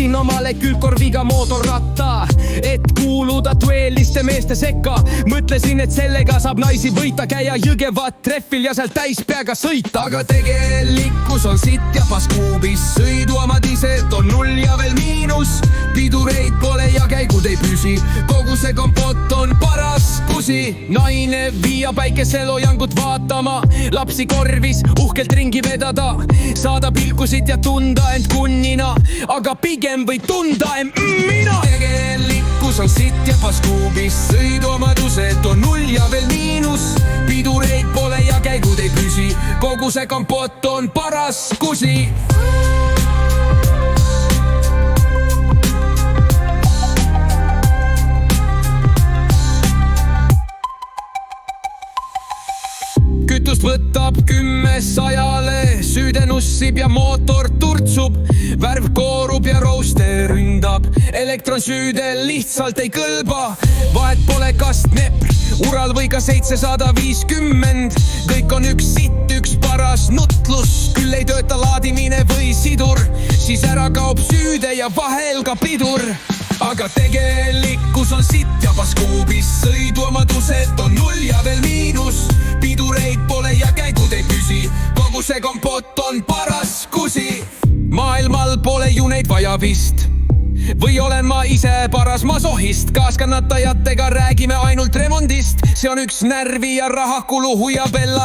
ostsin omale külgkorviga mootorratta, et kuuluda duelliste meeste sekka. Mõtlesin, et sellega saab naisi võita, käia Jõgevat treffil ja sealt täis peaga sõita. Aga tegelikkus on sitt ja paskuubis, sõiduomad iselt on 0 ja veel miinus. Pidureid pole ja käigud ei püsi, kogu see kompott on paras kusi. Naine viia päikeseloojangut vaatama, lapsi korvis uhkelt ringi vedada, saada pilkusid ja tunda end kunnina, aga pigem või tunda end mina. Tegelikkus on sitt ja paskuubis, sõiduomadused on 0 ja veel miinus. Pidureid pole ja käigud ei püsi, kogu see kompott on paras kusi. Kütust võtab 10 100-le, süüde nussib ja mootor turtsub, värv koorub ja rooster ründab, elektron süüde lihtsalt ei kõlba. Vahet pole kas Dnepr, Ural või ka 750, kõik on üks sitt, üks paras nutlus, küll ei tööta laadimine või sidur, siis ära kaob süüde ja vahel ka pidur. Aga tegelikkus on sitt ja paskuubis, sõiduomadused on 0 ja veel miinus. Pidureid pole ja käigud ei püsi, kogu see kompott on paras kusi. Maailmal pole ju neid vaja vist, või olen ma ise paras masohist. Kaaskannatajatega räägime ainult remondist, see on üks närvi ja rahakulu huiabella.